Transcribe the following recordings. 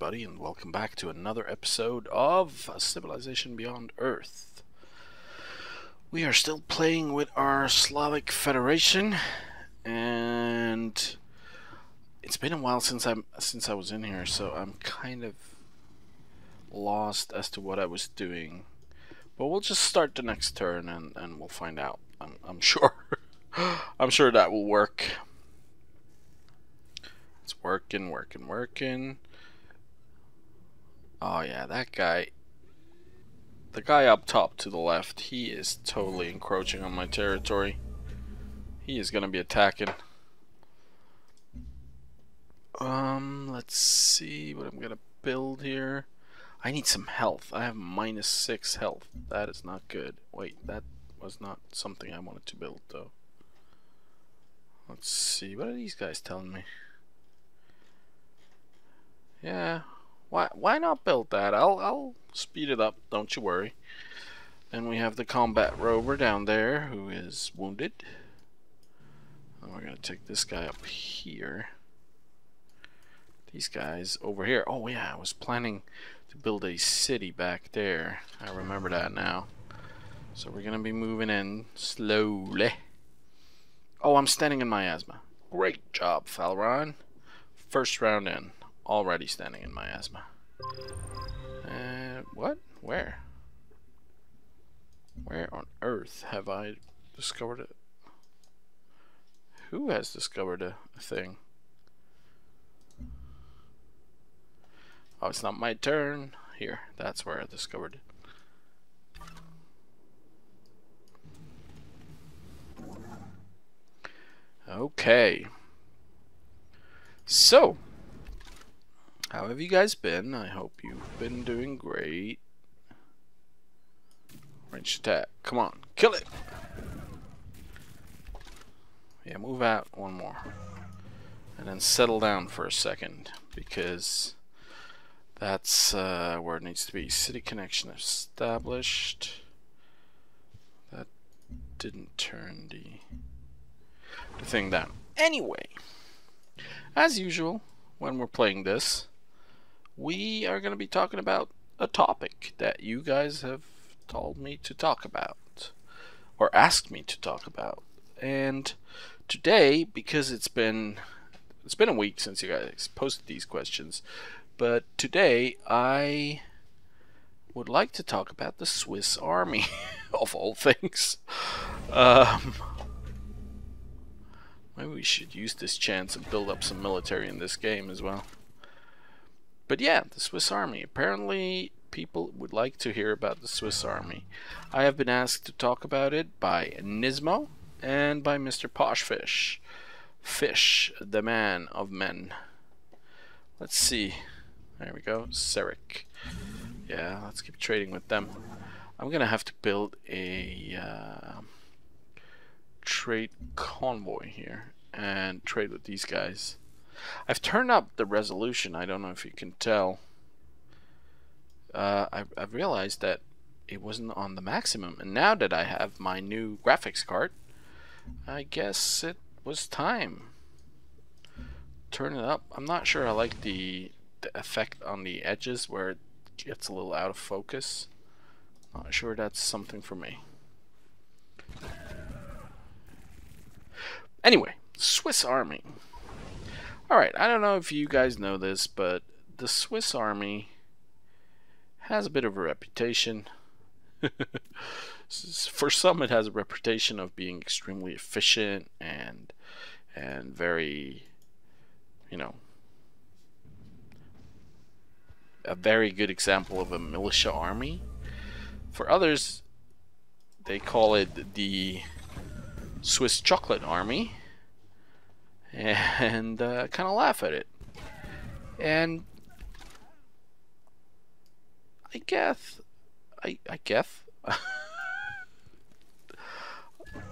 everybody, and welcome back to another episode of Civilization Beyond Earth. We are still playing with our Slavic Federation, and it's been a while since I was in here, so I'm kind of lost as to what I was doing. But we'll just start the next turn, and we'll find out. I'm sure. I'm sure that will work. It's working. Oh yeah, that guy. The guy up top to the left, he is totally encroaching on my territory. He is gonna be attacking. Let's see what I'm gonna build here. I need some health. I have -6 health. That is not good. Wait, that was not something I wanted to build though. Let's see, what are these guys telling me? Yeah, why not build that? I'll speed it up, don't you worry. Then we have the combat rover down there who is wounded. And we're gonna take this guy up here. These guys over here. Oh yeah, I was planning to build a city back there. I remember that now. So we're gonna be moving in slowly. Oh, I'm standing in miasma. Great job, Fallaron. First round in. Already standing in miasma. What? Where? Where on earth have I discovered it? Who has discovered a thing? Oh, it's not my turn. Here, that's where I discovered it. Okay. So, how have you guys been? I hope you've been doing great. Range attack. Come on, kill it! Yeah, move out one more. And then settle down for a second, because that's where it needs to be. City connection established. That didn't turn the thing down. Anyway, as usual, when we're playing this, we are going to be talking about a topic that you guys have told me to talk about, or asked me to talk about. And today, because it's been a week since you guys posted these questions, but today I would like to talk about the Swiss Army, of all things. Maybe we should use this chance and build up some military in this game as well. But yeah, the Swiss Army. Apparently people would like to hear about the Swiss Army. I have been asked to talk about it by Nismo and by Mr. Poshfish. Fish, the man of men. Let's see. There we go. Seric. Yeah, let's keep trading with them. I'm gonna have to build a trade convoy here and trade with these guys. I've turned up the resolution. I don't know if you can tell. I've realized that it wasn't on the maximum, and now that I have my new graphics card, I guess it was time. Turn it up. I'm not sure I like the effect on the edges where it gets a little out of focus. Not sure that's something for me. Anyway, Swiss Army. Alright, I don't know if you guys know this, but the Swiss Army has a bit of a reputation. For some, it has a reputation of being extremely efficient and very, you know, a very good example of a militia army. For others, they call it the Swiss Chocolate Army, and kind of laugh at it. And I guess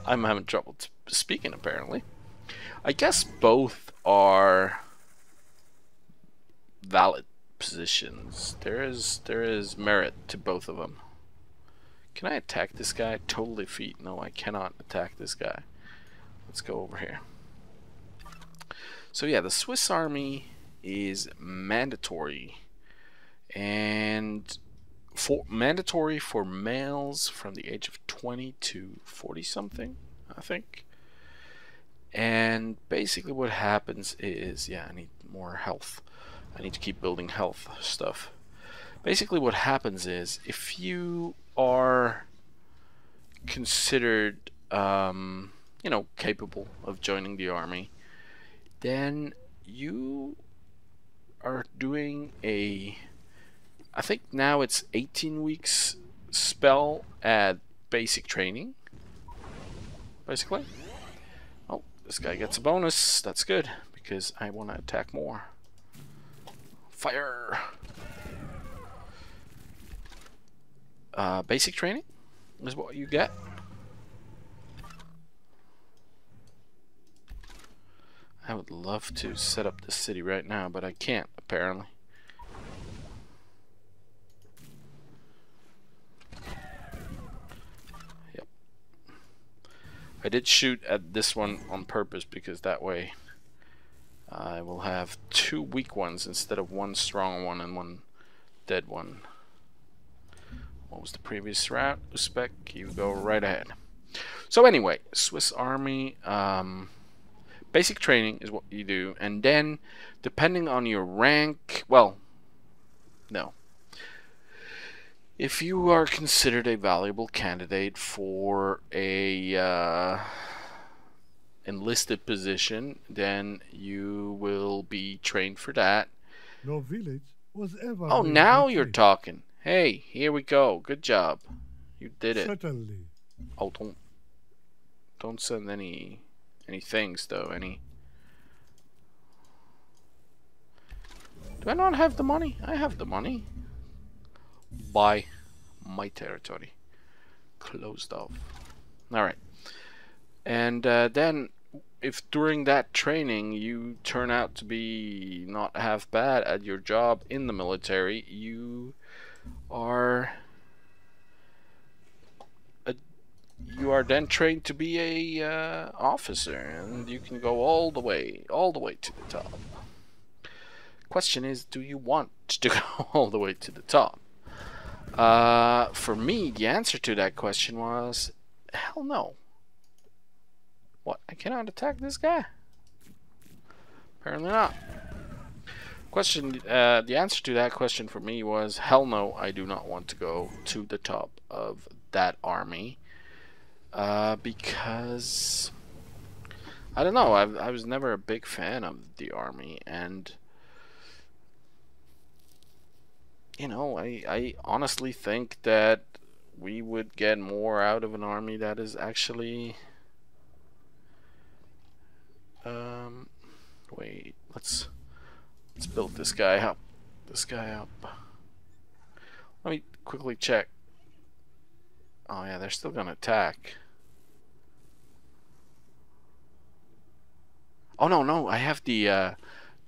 I'm having trouble speaking apparently. I guess both are valid positions. There is merit to both of them. Can I attack this guy? Total defeat. No, I cannot attack this guy. Let's go over here. So yeah, the Swiss Army is mandatory and mandatory for males from the age of 20 to 40 something, I think. And basically what happens is, yeah, I need more health. I need to keep building health stuff. Basically what happens is, if you are considered you know, capable of joining the army, then you are doing a, I think now it's 18 weeks spell at basic training, basically. Oh, this guy gets a bonus. That's good, because I want to attack more. Fire! Basic training is what you get. I would love to set up the city right now, but I can't, apparently. Yep. I did shoot at this one on purpose, because that way I will have 2 weak ones instead of 1 strong one and 1 dead one. What was the previous route? Uzbek, you go right ahead. So anyway, Swiss Army, basic training is what you do, and then depending on your rank, well, no. If you are considered a valuable candidate for a enlisted position, then you will be trained for that. No village was ever. Oh, now you're talking. Hey, here we go. Good job. You did it. Certainly. Oh, don't send any things though. Do I not have the money? I have the money. Buy my territory. Closed off. Alright. And then, if during that training you turn out to be not half bad at your job in the military, you are then trained to be a officer, and you can go all the way to the top. Question is, do you want to go all the way to the top? For me, the answer to that question was, hell no. What? I cannot attack this guy? Apparently not. The answer to that question for me was, hell no, I do not want to go to the top of that army. Because I don't know, I was never a big fan of the army, and you know, I honestly think that we would get more out of an army that is actually wait, let's build this guy up. Let me quickly check. Oh yeah, they're still gonna attack. Oh no, I have the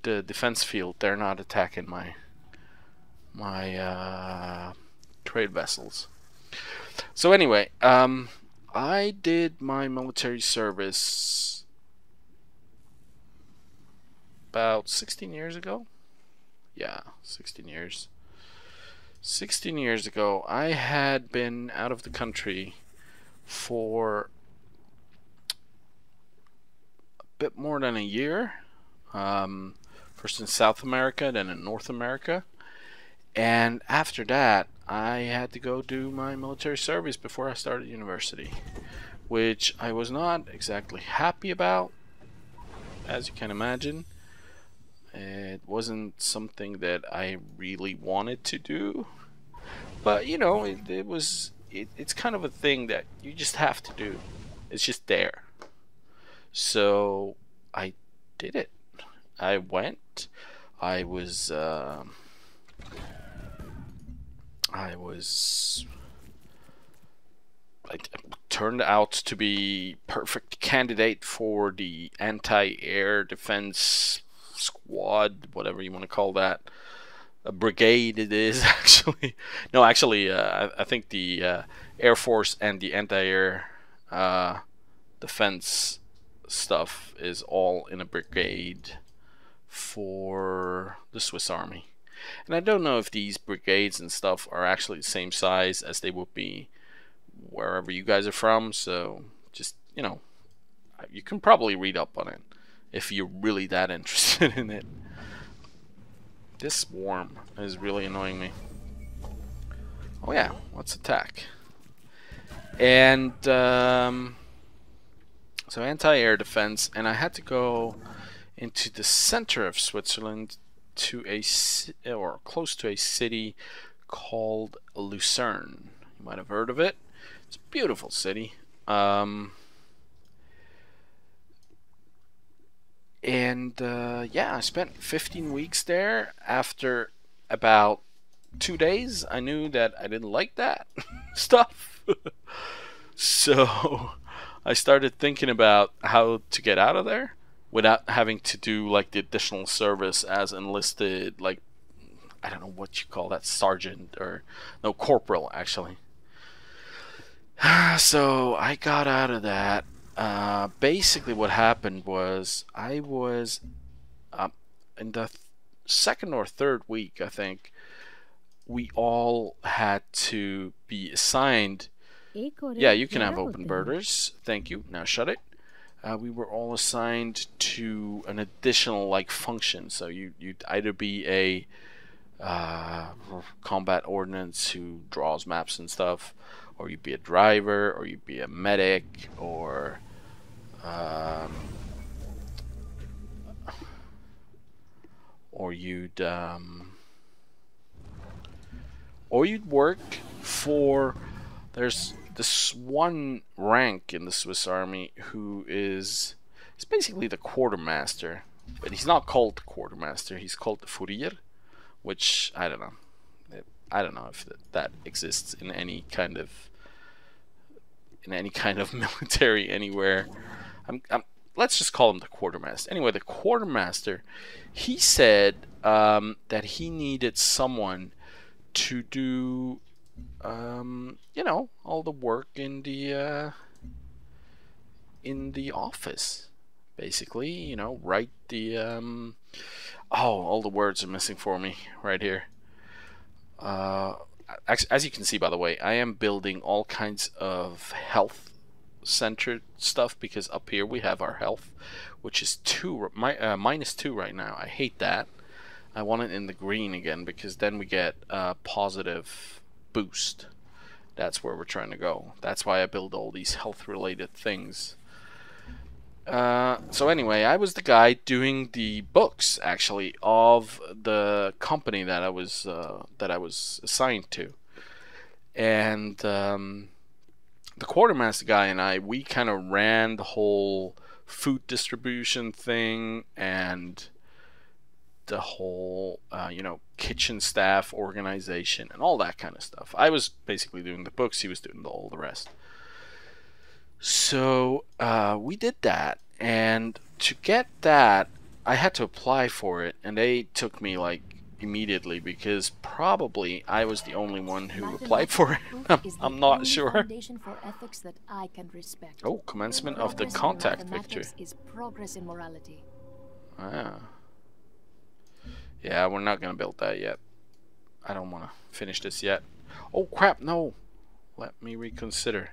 defense field. They're not attacking my trade vessels. So anyway, I did my military service about 16 years ago. Yeah, 16 years. 16 years ago, I had been out of the country for a bit more than a year. First in South America, then in North America. And after that, I had to go do my military service before I started university, which I was not exactly happy about, as you can imagine. It wasn't something that I really wanted to do, but you know, it's kind of a thing that you just have to do. It's just there. So I did it. I went. I turned out to be perfect candidate for the anti-air defense squad, whatever you want to call that. A brigade it is, actually. No, actually, I think the Air Force and the anti-air defense stuff is all in a brigade for the Swiss Army. And I don't know if these brigades and stuff are actually the same size as they would be wherever you guys are from, so just, you know, you can probably read up on it if you're really that interested in it. This swarm is really annoying me. Oh yeah, let's attack. And so anti-air defense, and I had to go into the center of Switzerland to or close to a city called Lucerne. You might have heard of it. It's a beautiful city. Yeah, I spent 15 weeks there. After about 2 days, I knew that I didn't like that stuff. So I started thinking about how to get out of there without having to do like the additional service as enlisted, like, I don't know what you call that, sergeant, or no, corporal actually. So I got out of that. Basically what happened was I was in the second or third week, I think, we all had to be assigned. Yeah, you can have open birders. Thank you. Now shut it. We were all assigned to an additional like function. So you'd either be a combat ordnance who draws maps and stuff, or you'd be a driver, or you'd be a medic, or you'd work for. There's this one rank in the Swiss army who is basically the quartermaster, but he's not called the quartermaster. He's called the Fourier, which I don't know. I don't know if that exists in any kind of military anywhere. Let's just call him the quartermaster. Anyway, the quartermaster, he said that he needed someone to do, you know, all the work in the office, basically. You know, write the oh, all the words are missing for me right here. As you can see, by the way, I am building all kinds of health centered stuff, because up here we have our health, which is -2 right now. I hate that. I want it in the green again, because then we get a positive boost. That's where we're trying to go. That's why I build all these health related things. So anyway, I was the guy doing the books actually of the company that I was assigned to, and the quartermaster guy and I, we kind of ran the whole food distribution thing and the whole you know, kitchen staff organization and all that kind of stuff. I was basically doing the books, he was doing all the rest. So we did that, and to get that I had to apply for it, and they took me like immediately, because probably I was the only one who applied for it. I'm not sure. Oh, commencement of the contact victory. Ah. Yeah, we're not gonna build that yet. I don't want to finish this yet. Oh crap, no. Let me reconsider.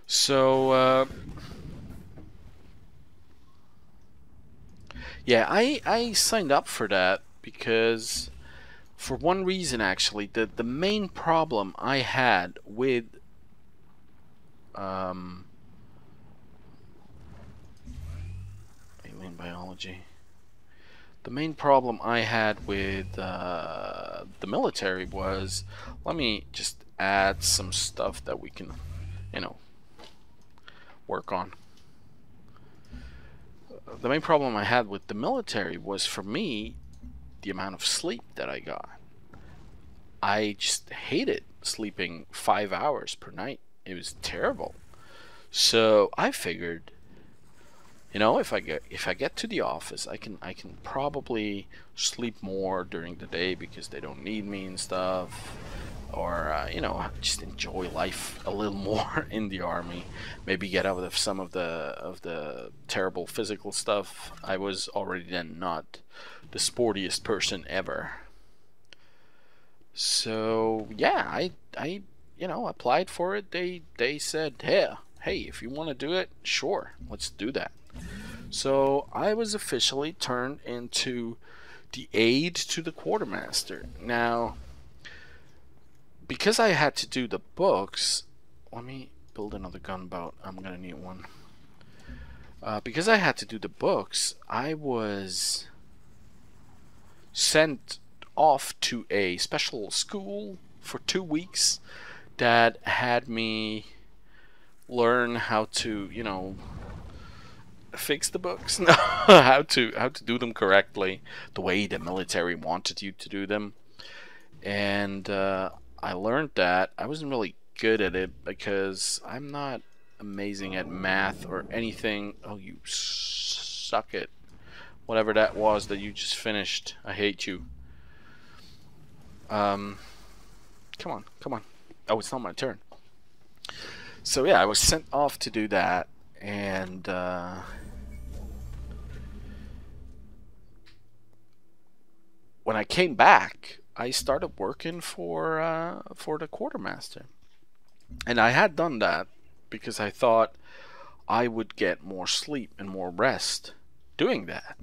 So yeah, I signed up for that because, for one reason actually, the main problem I had with alien biology, the main problem I had with the military was, let me just add some stuff that we can, you know, work on. The main problem I had with the military was, for me, the amount of sleep that I got. I just hated sleeping 5 hours per night. It was terrible. So I figured, you know, if I get to the office, I can probably sleep more during the day because they don't need me and stuff. or you know, just enjoy life a little more in the army. Maybe get out of some of the terrible physical stuff. I was already then not the sportiest person ever. So yeah, I you know, applied for it. They said, hey, if you want to do it, sure, let's do that. So I was officially turned into the aide to the quartermaster. Now, because I had to do the books, let me build another gunboat. I'm gonna need one. Because I had to do the books, I was sent off to a special school for 2 weeks that had me learn how to, you know, fix the books. how to do them correctly, the way the military wanted you to do them. And I learned that. I wasn't really good at it because I'm not amazing at math or anything. Oh, you suck it. Whatever that was that you just finished. I hate you. Come on, come on. Oh, it's not my turn. So yeah, I was sent off to do that, and when I came back, I started working for the quartermaster, and I had done that because I thought I would get more sleep and more rest doing that.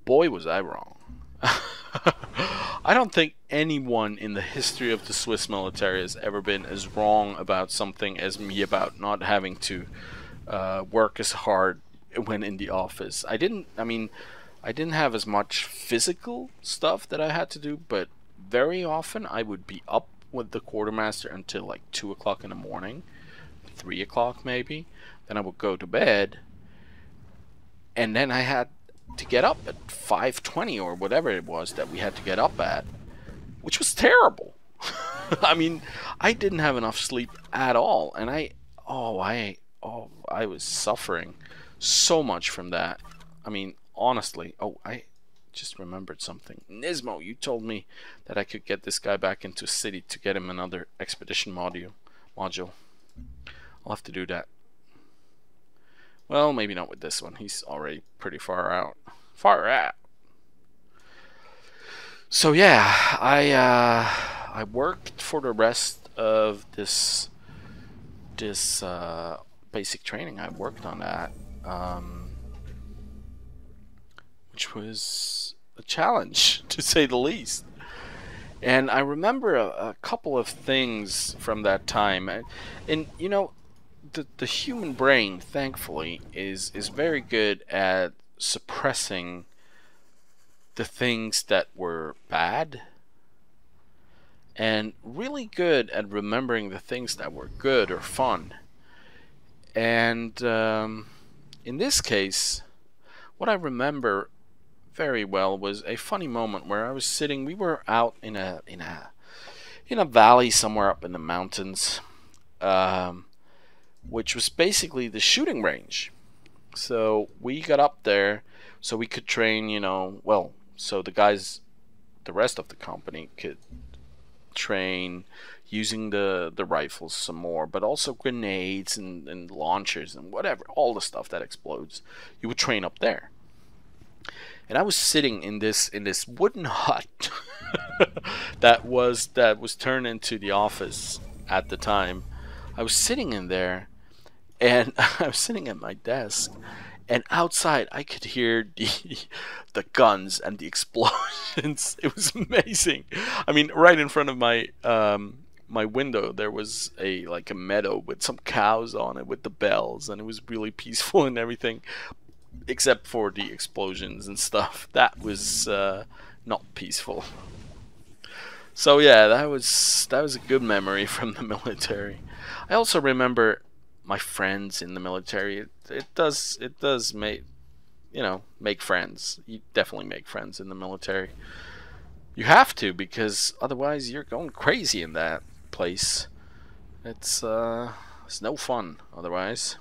Boy, was I wrong. I don't think anyone in the history of the Swiss military has ever been as wrong about something as me about not having to work as hard when in the office. I mean, I didn't have as much physical stuff that I had to do, but very often I would be up with the quartermaster until like 2 o'clock in the morning, 3 o'clock maybe. Then I would go to bed, and then I had to get up at 5:20 or whatever it was that we had to get up at, which was terrible. I mean, I didn't have enough sleep at all, and I was suffering so much from that. I mean, honestly, I just remembered something. Nismo, you told me that I could get this guy back into city to get him another expedition module. I'll have to do that. Well, maybe not with this one. He's already pretty far out. So yeah, I worked for the rest of this basic training. I worked on that, which was a challenge to say the least. And I remember a couple of things from that time, and you know, the human brain, thankfully, is very good at suppressing the things that were bad, and really good at remembering the things that were good or fun. And in this case, what I remember very well was a funny moment where I was sitting. We were out in a valley somewhere up in the mountains, which was basically the shooting range. So we got up there so we could train, you know, well, so the rest of the company could train using the rifles some more, but also grenades and launchers and whatever, all the stuff that explodes. You would train up there. And I was sitting in this wooden hut that was turned into the office at the time. I was sitting in there, and I was sitting at my desk, and outside I could hear the guns and the explosions. It was amazing. I mean, right in front of my my window there was a meadow with some cows on it with the bells, and it was really peaceful and everything, except for the explosions and stuff. That was not peaceful. So yeah, that was a good memory from the military. I also remember my friends in the military. It does make, you know, make friends. You definitely make friends in the military. You have to, because otherwise you're going crazy in that place. It's no fun otherwise.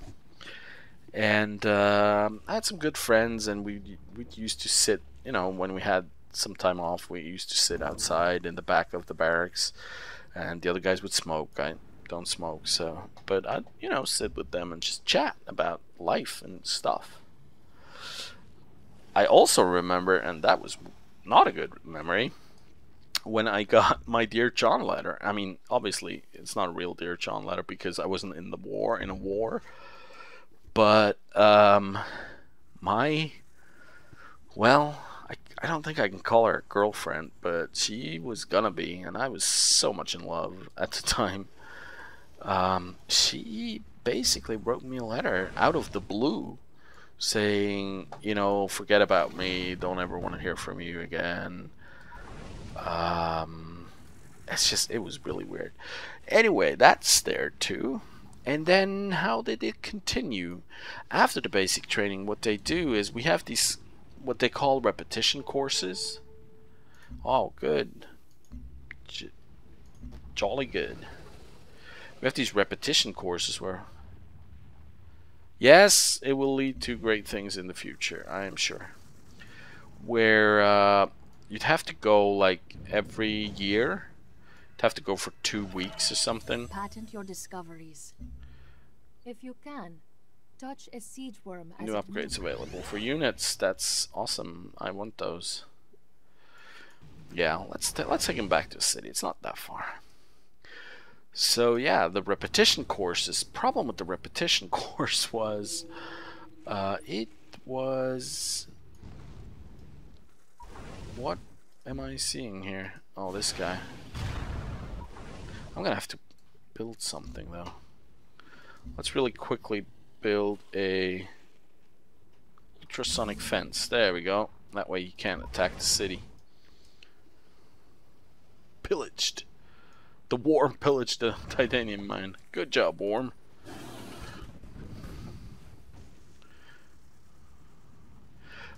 And I had some good friends, and we used to sit, you know, when we had some time off, we used to sit outside in the back of the barracks and the other guys would smoke. I don't smoke, so, but I'd, you know, sit with them and just chat about life and stuff. I also remember, and that was not a good memory, when I got my Dear John letter. I mean, obviously it's not a real Dear John letter because I wasn't in a war, but I don't think I can call her a girlfriend, but she was gonna be, and I was so much in love at the time. She basically wrote me a letter out of the blue saying, you know, forget about me, don't ever want to hear from you again. It was really weird. Anyway, that's there too. And then how did it continue? After the basic training, what they do is we have these, what they call repetition courses. Oh, good. Jolly good. We have these repetition courses where, yes, it will lead to great things in the future, I am sure. Where you'd have to go like every year. You'd have to go for 2 weeks or something. Patent your discoveries. If you can, touch a siege worm as New upgrades available for units. That's awesome. I want those. Yeah, let's take him back to the city. It's not that far. So yeah, the repetition courses. Problem with the repetition course was, it was. What am I seeing here? Oh, this guy. I'm gonna have to build something though. Let's really quickly build a ultrasonic fence. There we go. That way you can't attack the city. Pillaged. The Worm pillaged the titanium mine. Good job, Worm.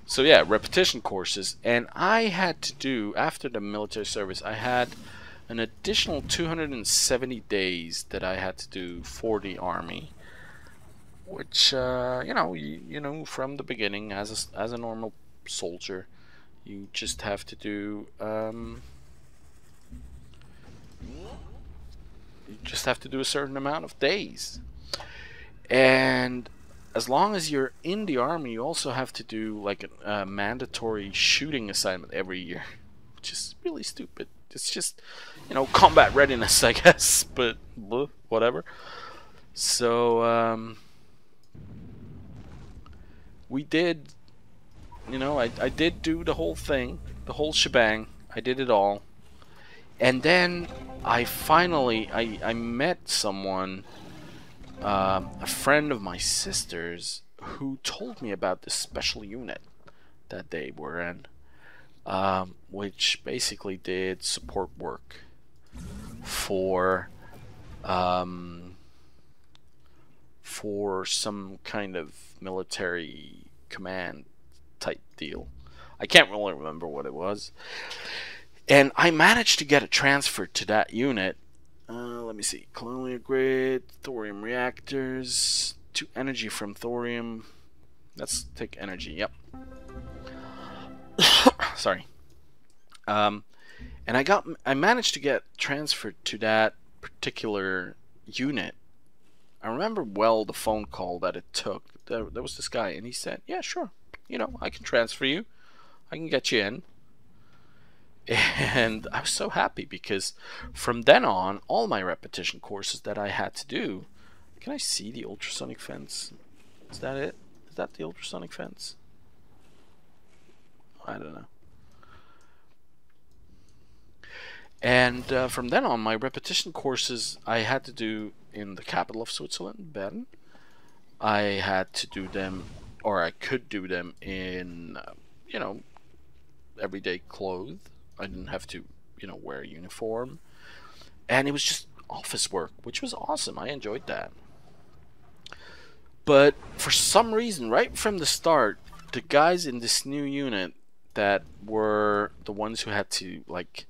So yeah, repetition courses, and I had to do, after the military service, I had an additional 270 days that I had to do for the army, which you know, from the beginning, as a normal soldier, you just have to do a certain amount of days, and as long as you're in the army, you also have to do like a mandatory shooting assignment every year, which is really stupid. It's just, you know, combat readiness, I guess, but whatever. So we did, you know, I did do the whole thing, the whole shebang. I did it all, and then I finally I met someone. A friend of my sister's, who told me about this special unit that they were in, which basically did support work for some kind of military command type deal. I can't really remember what it was, and I managed to get a transfer to that unit. Let me see. Colonial grid, thorium reactors, to energy from thorium. Let's take energy. Yep. Sorry. And I managed to get transferred to that particular unit. I remember well the phone call that it took. There was this guy, and he said, "Yeah, sure. You know, I can transfer you. I can get you in." And I was so happy because from then on, all my repetition courses that I had to do. Can I see the ultrasonic fence? Is that it? Is that the ultrasonic fence? I don't know. And from then on, my repetition courses I had to do in the capital of Switzerland, Bern. I had to do them, or I could do them in, you know, everyday clothes. I didn't have to, you know, wear a uniform, and it was just office work, which was awesome. I enjoyed that. But for some reason, right from the start, the guys in this new unit that were the ones who had to, like,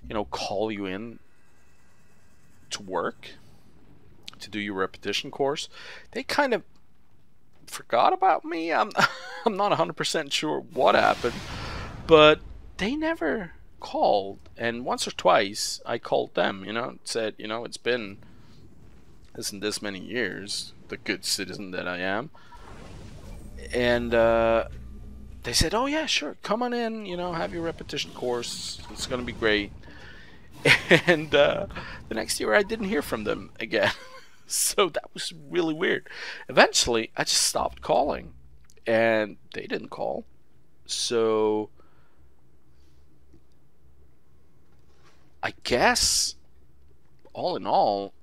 you know, call you in to work to do your repetition course, they kind of forgot about me. I'm not 100% sure what happened, but they never called, and once or twice I called them, said, it's been this many years, the good citizen that I am. And they said, oh yeah, sure, come on in, have your repetition course, it's gonna be great. And the next year I didn't hear from them again. So that was really weird. Eventually I just stopped calling and they didn't call. So I guess all in all,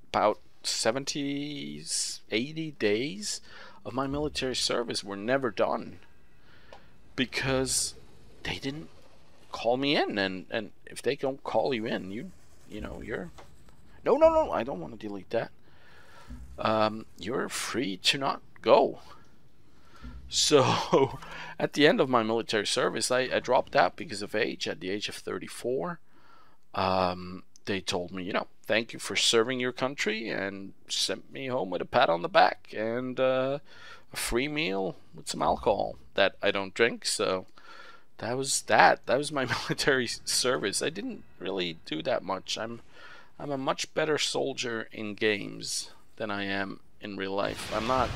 about 70, 80 days of my military service were never done because they didn't call me in. And if they don't call you in, you're no, I don't want to delete that. You're free to not go. So at the end of my military service, I dropped out because of age. At the age of 34, they told me, thank you for serving your country, and sent me home with a pat on the back and a free meal with some alcohol that I don't drink. So that was that. That was my military service. I didn't really do that much. I'm a much better soldier in games than I am in real life. I'm not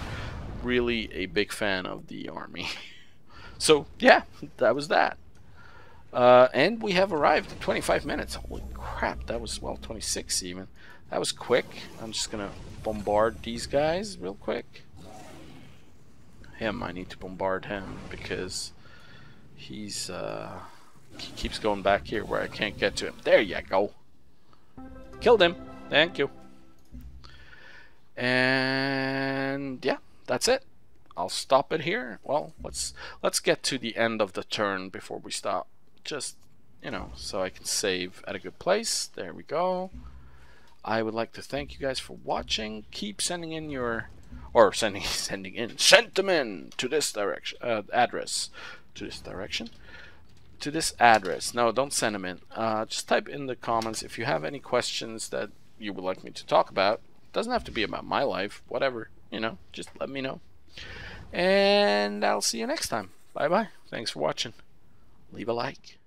really a big fan of the army. So yeah, that was that. And we have arrived at 25 minutes. Holy crap, that was, well, 26 even. That was quick. I'm just gonna bombard these guys real quick. I need to bombard him because he keeps going back here where I can't get to him. There you go. Killed him. Thank you. And yeah, that's it. I'll stop it here. Well, let's get to the end of the turn before we stop. Just, so I can save at a good place. There we go. I would like to thank you guys for watching. Keep sending in sending in sentiment to this direction, address. To this direction. To this address. No, don't send them in. Just type in the comments if you have any questions that you would like me to talk about. It doesn't have to be about my life. Whatever, just let me know. And I'll see you next time. Bye bye. Thanks for watching. Leave a like.